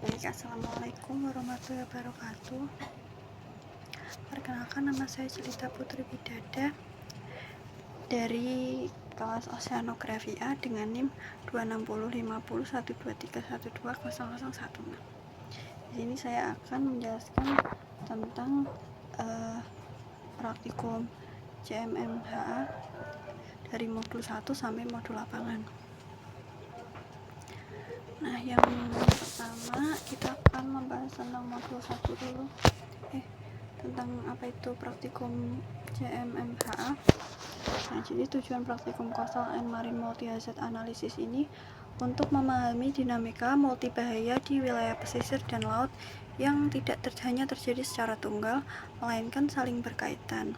Baik, assalamualaikum warahmatullahi wabarakatuh. Perkenalkan, nama saya Celita Putri Bidada dari kelas Oceanografi A dengan NIM 2605012312001. Di sini saya akan menjelaskan tentang praktikum CMMHA dari modul 1 sampai modul lapangan. Nah, yang pertama kita akan membahas tentang modul 1 dulu. Tentang apa itu praktikum CMMHA. Nah, jadi tujuan praktikum Coastal and Marine Multi-Hazard Analysis ini untuk memahami dinamika multibahaya di wilayah pesisir dan laut yang tidak hanya terjadi secara tunggal, melainkan saling berkaitan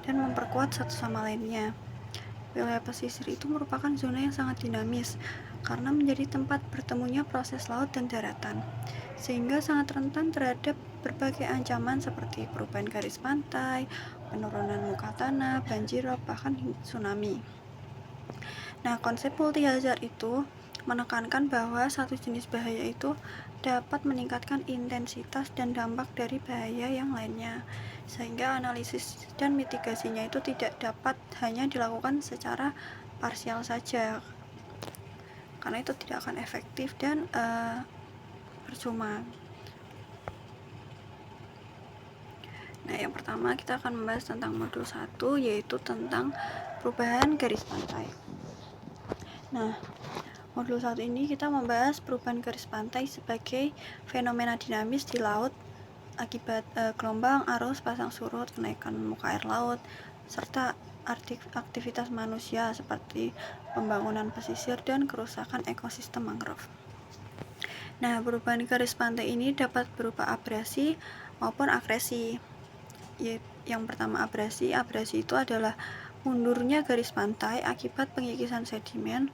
dan memperkuat satu sama lainnya. Wilayah pesisir itu merupakan zona yang sangat dinamis karena menjadi tempat bertemunya proses laut dan daratan, sehingga sangat rentan terhadap berbagai ancaman seperti perubahan garis pantai, penurunan muka tanah, banjirop, bahkan tsunami. Nah, konsep multi-hazard itu menekankan bahwa satu jenis bahaya itu dapat meningkatkan intensitas dan dampak dari bahaya yang lainnya, sehingga analisis dan mitigasinya itu tidak dapat hanya dilakukan secara parsial saja, karena itu tidak akan efektif dan percuma. Nah, yang pertama kita akan membahas tentang modul 1, yaitu tentang perubahan garis pantai. Nah, modul 1 ini kita membahas perubahan garis pantai sebagai fenomena dinamis di laut akibat gelombang, arus, pasang surut, kenaikan muka air laut, serta aktivitas manusia seperti pembangunan pesisir dan kerusakan ekosistem mangrove. Nah, perubahan garis pantai ini dapat berupa abrasi maupun akresi. Yang pertama abrasi itu adalah mundurnya garis pantai akibat pengikisan sedimen,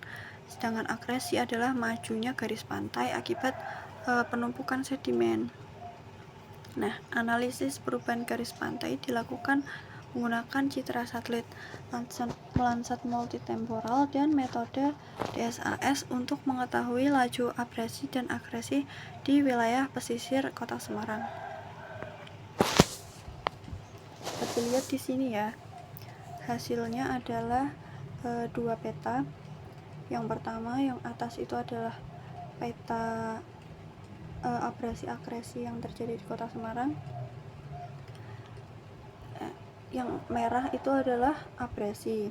sedangkan akresi adalah majunya garis pantai akibat penumpukan sedimen. Nah, analisis perubahan garis pantai dilakukan menggunakan citra satelit Landsat multitemporal dan metode DSAS untuk mengetahui laju abrasi dan akresi di wilayah pesisir Kota Semarang. Seperti lihat di sini ya, hasilnya adalah dua peta. Yang pertama, yang atas itu adalah peta abrasi-akresi yang terjadi di Kota Semarang. Yang merah itu adalah abrasi,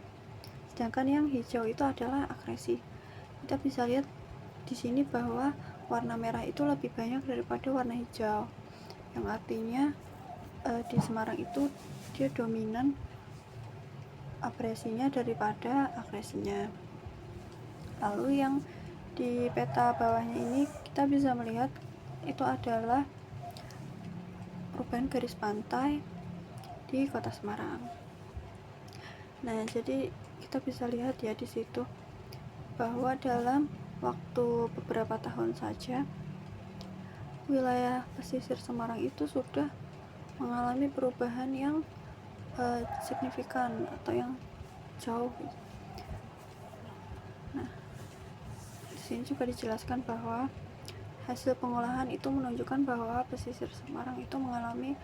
sedangkan yang hijau itu adalah akresi. Kita bisa lihat di sini bahwa warna merah itu lebih banyak daripada warna hijau, yang artinya di Semarang itu dia dominan abrasinya daripada akresinya. Lalu yang di peta bawahnya ini kita bisa melihat itu adalah perubahan garis pantai di Kota Semarang. Nah, jadi kita bisa lihat ya di situ bahwa dalam waktu beberapa tahun saja wilayah pesisir Semarang itu sudah mengalami perubahan yang signifikan atau yang jauh. Nah, di sini juga dijelaskan bahwa hasil pengolahan itu menunjukkan bahwa pesisir Semarang itu mengalami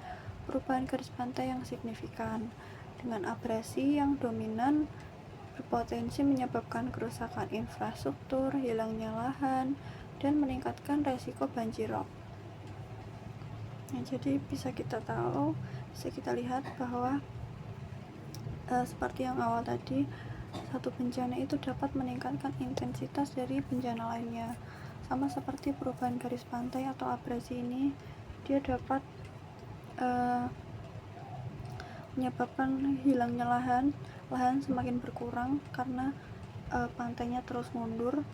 perubahan garis pantai yang signifikan dengan abrasi yang dominan, berpotensi menyebabkan kerusakan infrastruktur, hilangnya lahan, dan meningkatkan resiko banjirop. Nah, jadi bisa kita lihat bahwa seperti yang awal tadi, satu bencana itu dapat meningkatkan intensitas dari bencana lainnya. Sama seperti perubahan garis pantai atau abrasi ini, dia dapat menyebabkan hilangnya lahan semakin berkurang karena pantainya terus mundur,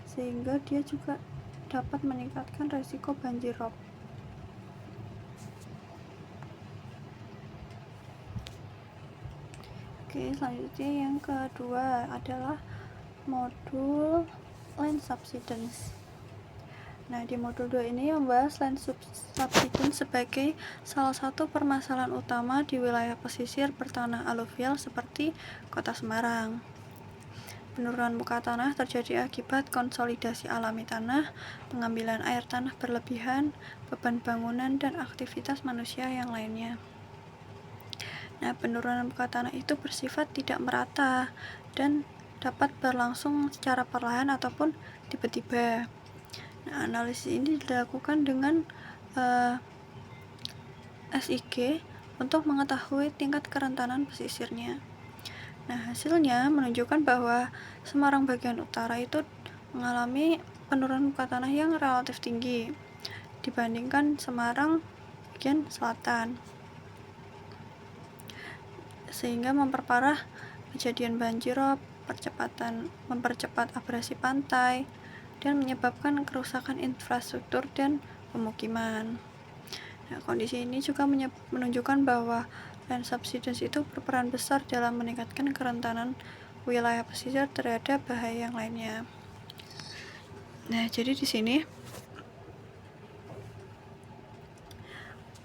sehingga dia juga dapat meningkatkan resiko banjirop. Oke, selanjutnya yang kedua adalah modul land subsidence. Nah, di modul 2 ini membahas land subsidence sebagai salah satu permasalahan utama di wilayah pesisir bertanah aluvial seperti Kota Semarang. Penurunan muka tanah terjadi akibat konsolidasi alami tanah, pengambilan air tanah berlebihan, beban bangunan, dan aktivitas manusia yang lainnya. Nah, penurunan muka tanah itu bersifat tidak merata dan dapat berlangsung secara perlahan ataupun tiba-tiba. Nah, analisis ini dilakukan dengan SIG untuk mengetahui tingkat kerentanan pesisirnya. Nah, hasilnya menunjukkan bahwa Semarang bagian utara itu mengalami penurunan muka tanah yang relatif tinggi dibandingkan Semarang bagian selatan, sehingga memperparah kejadian banjirop, mempercepat abrasi pantai, dan menyebabkan kerusakan infrastruktur dan pemukiman. Nah, kondisi ini juga menunjukkan bahwa land subsidence itu berperan besar dalam meningkatkan kerentanan wilayah pesisir terhadap bahaya yang lainnya. Nah, jadi di sini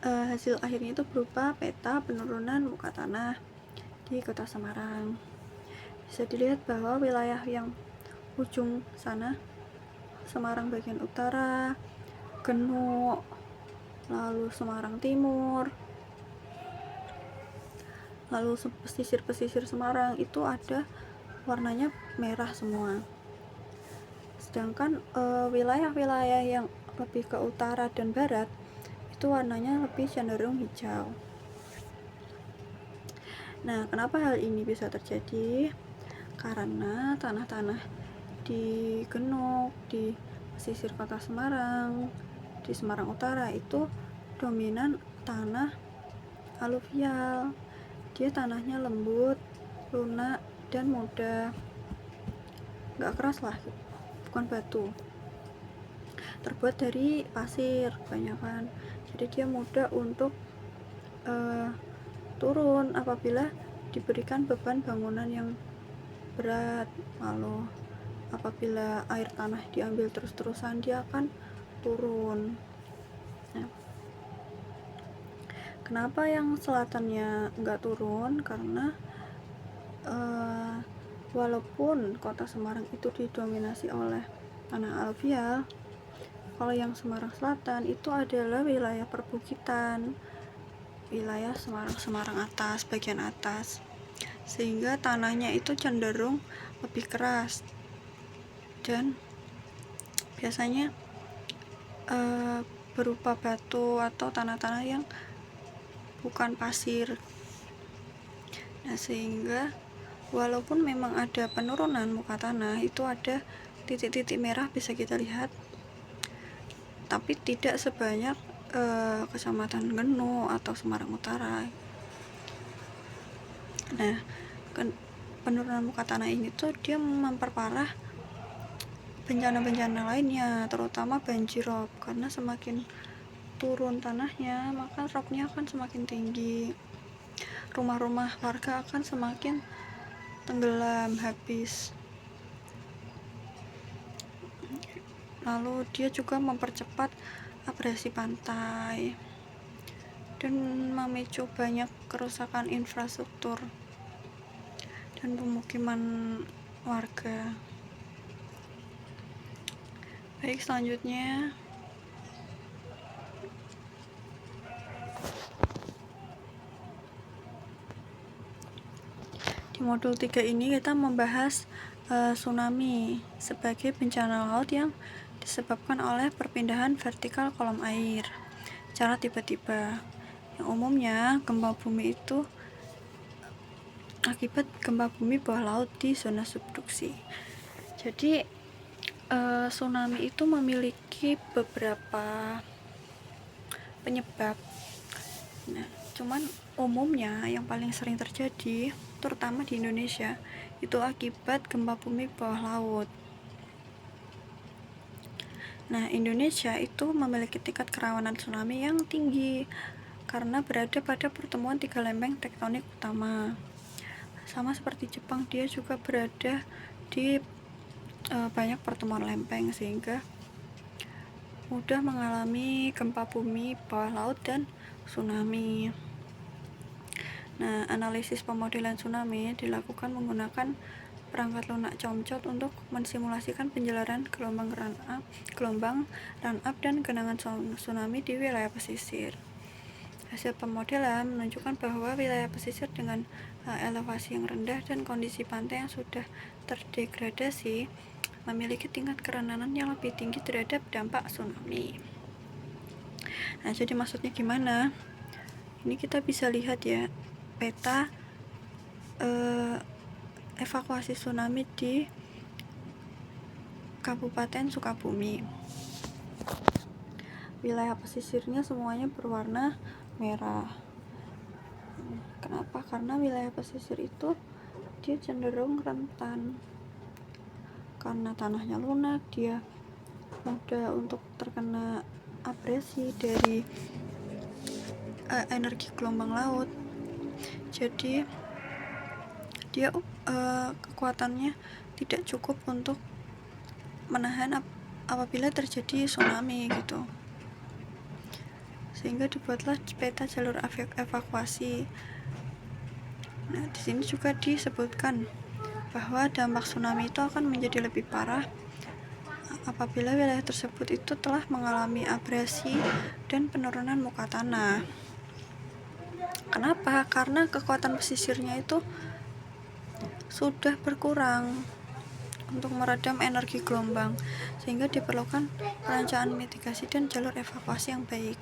hasil akhirnya itu berupa peta penurunan muka tanah di Kota Semarang. Bisa dilihat bahwa wilayah yang ujung sana, Semarang bagian utara, Genuk, lalu Semarang Timur, lalu pesisir-pesisir Semarang itu ada warnanya merah semua. Sedangkan wilayah-wilayah yang lebih ke utara dan barat itu warnanya lebih cenderung hijau. Nah, kenapa hal ini bisa terjadi? Karena tanah-tanah di Genuk, di pesisir Kota Semarang, di Semarang Utara itu dominan tanah aluvial. Dia tanahnya lembut, lunak, dan mudah, nggak keras lah, bukan batu, terbuat dari pasir kebanyakan. Jadi dia mudah untuk turun apabila diberikan beban bangunan yang berat. Lalu apabila air tanah diambil terus-terusan, dia akan turun. Nah, kenapa yang selatannya nggak turun? Karena walaupun Kota Semarang itu didominasi oleh tanah aluvial, kalau yang Semarang Selatan itu adalah wilayah perbukitan, wilayah Semarang atas, bagian atas, sehingga tanahnya itu cenderung lebih keras dan biasanya berupa batu atau tanah-tanah yang bukan pasir. Nah, sehingga walaupun memang ada penurunan muka tanah, itu ada titik-titik merah bisa kita lihat, tapi tidak sebanyak Kecamatan Genuk atau Semarang Utara. Nah, penurunan muka tanah ini tuh dia memperparah bencana-bencana lainnya, terutama banjirop, karena semakin turun tanahnya maka ropnya akan semakin tinggi, rumah-rumah warga akan semakin tenggelam habis. Lalu dia juga mempercepat abrasi pantai dan memicu banyak kerusakan infrastruktur dan pemukiman warga. Baik, selanjutnya di modul 3 ini kita membahas tsunami sebagai bencana laut yang disebabkan oleh perpindahan vertikal kolom air secara tiba-tiba. Yang umumnya gempa bumi itu akibat gempa bumi bawah laut di zona subduksi. Jadi tsunami itu memiliki beberapa penyebab. Nah, cuman umumnya yang paling sering terjadi, terutama di Indonesia, itu akibat gempa bumi bawah laut. Nah, Indonesia itu memiliki tingkat kerawanan tsunami yang tinggi karena berada pada pertemuan 3 lempeng tektonik utama. Sama seperti Jepang, dia juga berada di banyak pertemuan lempeng, sehingga mudah mengalami gempa bumi bawah laut dan tsunami. Nah, analisis pemodelan tsunami dilakukan menggunakan perangkat lunak Comcot untuk mensimulasikan penjelaran gelombang run up dan genangan tsunami di wilayah pesisir. Hasil pemodelan menunjukkan bahwa wilayah pesisir dengan elevasi yang rendah dan kondisi pantai yang sudah terdegradasi memiliki tingkat kerawanan yang lebih tinggi terhadap dampak tsunami. Nah, jadi maksudnya gimana? Ini kita bisa lihat ya peta evakuasi tsunami di Kabupaten Sukabumi. Wilayah pesisirnya semuanya berwarna merah. Kenapa? Karena wilayah pesisir itu dia cenderung rentan. Karena tanahnya lunak, dia mudah untuk terkena abrasi dari energi gelombang laut. Jadi dia kekuatannya tidak cukup untuk menahan apabila terjadi tsunami gitu. Sehingga dibuatlah peta jalur evakuasi. Nah, di sini juga disebutkan bahwa dampak tsunami itu akan menjadi lebih parah apabila wilayah tersebut itu telah mengalami abrasi dan penurunan muka tanah. Kenapa? Karena kekuatan pesisirnya itu sudah berkurang untuk meredam energi gelombang, sehingga diperlukan perencanaan mitigasi dan jalur evakuasi yang baik.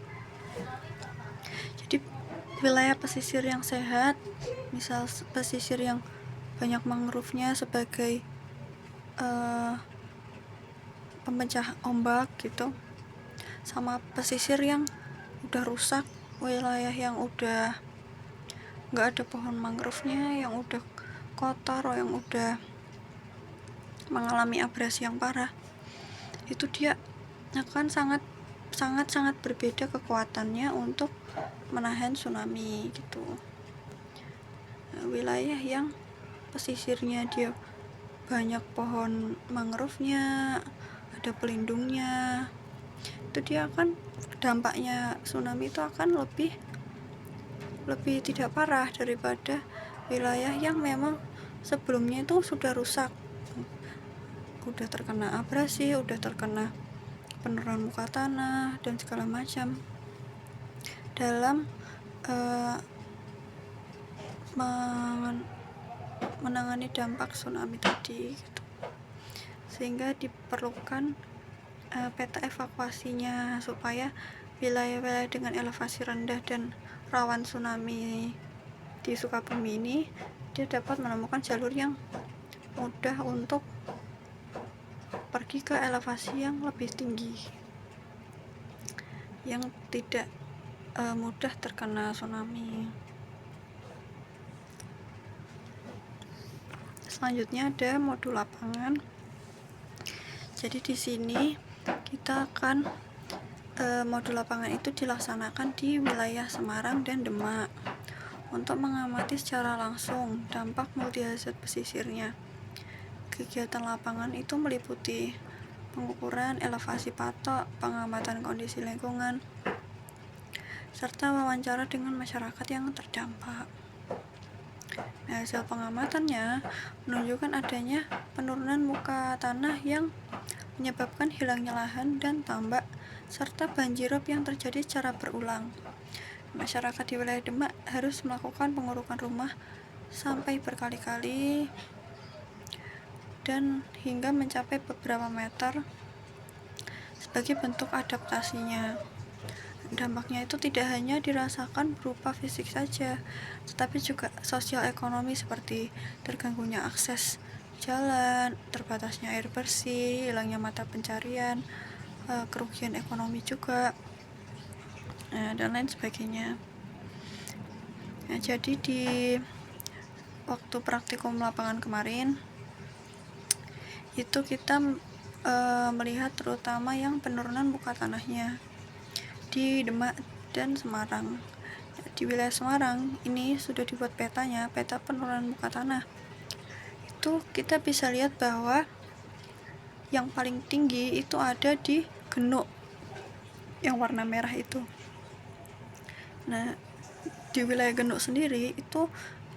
Jadi wilayah pesisir yang sehat, misal pesisir yang banyak mangrove-nya sebagai pemecah ombak gitu, sama pesisir yang udah rusak, wilayah yang udah nggak ada pohon mangrove-nya, yang udah kotor, yang udah mengalami abrasi yang parah, itu dia akan sangat berbeda kekuatannya untuk menahan tsunami gitu. Nah, wilayah yang pesisirnya dia banyak pohon mangrove-nya, ada pelindungnya, itu dia akan dampaknya tsunami itu akan lebih tidak parah daripada wilayah yang memang sebelumnya itu sudah rusak, udah terkena abrasi, udah terkena penurunan muka tanah dan segala macam dalam menangani dampak tsunami tadi gitu. Sehingga diperlukan peta evakuasinya supaya wilayah-wilayah dengan elevasi rendah dan rawan tsunami di Sukabumi ini dia dapat menemukan jalur yang mudah untuk pergi ke elevasi yang lebih tinggi, yang tidak mudah terkena tsunami. Selanjutnya ada modul lapangan. Jadi di sini kita akan modul lapangan itu dilaksanakan di wilayah Semarang dan Demak untuk mengamati secara langsung dampak multi-hazard pesisirnya. Kegiatan lapangan itu meliputi pengukuran elevasi patok, pengamatan kondisi lingkungan, serta wawancara dengan masyarakat yang terdampak. Nah, hasil pengamatannya menunjukkan adanya penurunan muka tanah yang menyebabkan hilangnya lahan dan tambak, serta banjirop yang terjadi secara berulang. Masyarakat di wilayah Demak harus melakukan pengurukan rumah sampai berkali-kali dan hingga mencapai beberapa meter sebagai bentuk adaptasinya. Dampaknya itu tidak hanya dirasakan berupa fisik saja, tetapi juga sosial ekonomi seperti terganggunya akses jalan, terbatasnya air bersih, hilangnya mata pencarian, kerugian ekonomi juga, dan lain sebagainya. Nah, jadi di waktu praktikum lapangan kemarin itu kita melihat terutama yang penurunan muka tanahnya di Demak dan Semarang. Di wilayah Semarang ini sudah dibuat petanya, peta penurunan muka tanah. Itu kita bisa lihat bahwa yang paling tinggi itu ada di Genuk yang warna merah itu. Nah, di wilayah Genuk sendiri itu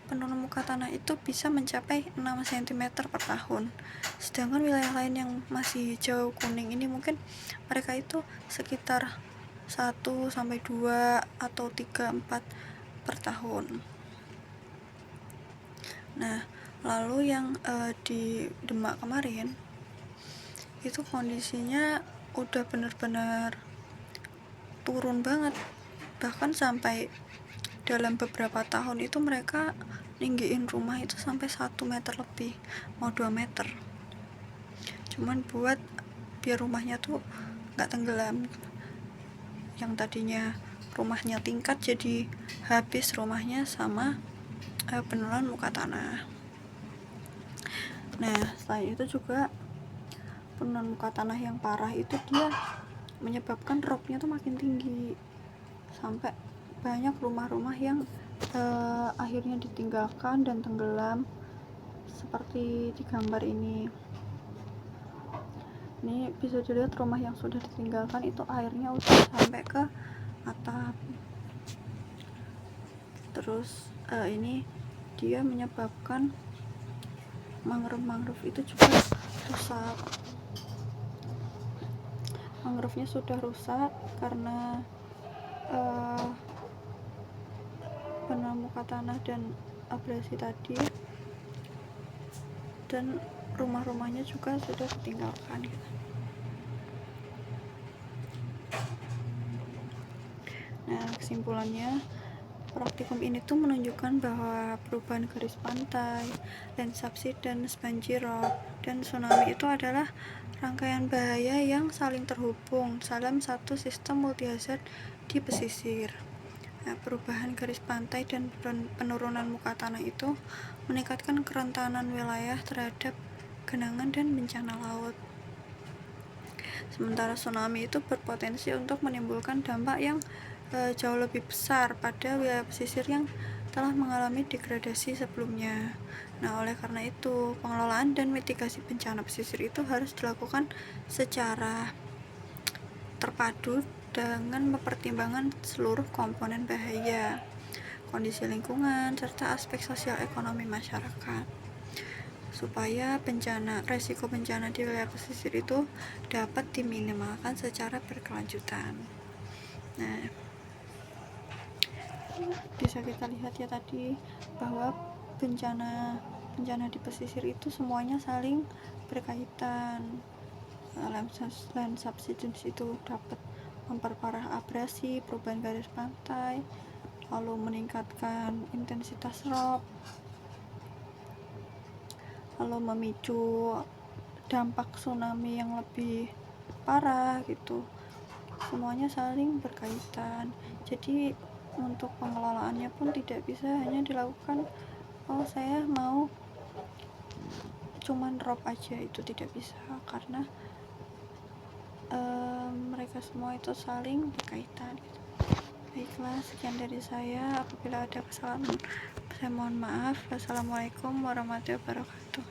penurunan muka tanah itu bisa mencapai 6 cm per tahun. Sedangkan wilayah lain yang masih hijau kuning ini mungkin mereka itu sekitar 1 sampai 2 atau 3, 4 per tahun. Nah, lalu yang di Demak kemarin itu kondisinya udah bener-bener turun banget, bahkan sampai dalam beberapa tahun itu mereka ninggiin rumah itu sampai 1 meter lebih, mau 2 meter, cuman buat biar rumahnya tuh gak tenggelam. Yang tadinya rumahnya tingkat jadi habis rumahnya sama penurunan muka tanah. Nah, selain itu juga penurunan muka tanah yang parah itu dia menyebabkan ropnya tuh makin tinggi, sampai banyak rumah-rumah yang akhirnya ditinggalkan dan tenggelam seperti di gambar ini. Ini bisa dilihat rumah yang sudah ditinggalkan itu airnya udah sampai ke atap. Terus ini dia menyebabkan mangrove itu juga rusak. Mangrove-nya sudah rusak karena penurunan muka tanah dan abrasi tadi, dan rumah-rumahnya juga sudah ditinggalkan gitu. Nah, kesimpulannya, praktikum ini tuh menunjukkan bahwa perubahan garis pantai, land subsidence, banjirop, dan tsunami itu adalah rangkaian bahaya yang saling terhubung dalam satu sistem multi-hazard di pesisir. Nah, perubahan garis pantai dan penurunan muka tanah itu meningkatkan kerentanan wilayah terhadap genangan dan bencana laut. Sementara tsunami itu berpotensi untuk menimbulkan dampak yang jauh lebih besar pada wilayah pesisir yang telah mengalami degradasi sebelumnya. Nah, oleh karena itu, pengelolaan dan mitigasi bencana pesisir itu harus dilakukan secara terpadu dengan mempertimbangkan seluruh komponen bahaya, kondisi lingkungan, serta aspek sosial ekonomi masyarakat, supaya resiko bencana di wilayah pesisir itu dapat diminimalkan secara berkelanjutan. Nah, bisa kita lihat ya tadi bahwa bencana di pesisir itu semuanya saling berkaitan. Land subsidence itu dapat memperparah abrasi, perubahan garis pantai, lalu meningkatkan intensitas rop, lalu memicu dampak tsunami yang lebih parah gitu. Semuanya saling berkaitan. Jadi untuk pengelolaannya pun tidak bisa hanya dilakukan saya mau cuman rop aja, itu tidak bisa, karena mereka semua itu saling berkaitan gitu. Baiklah, sekian dari saya. Apabila ada kesalahan, saya mohon maaf. Wassalamualaikum warahmatullahi wabarakatuh.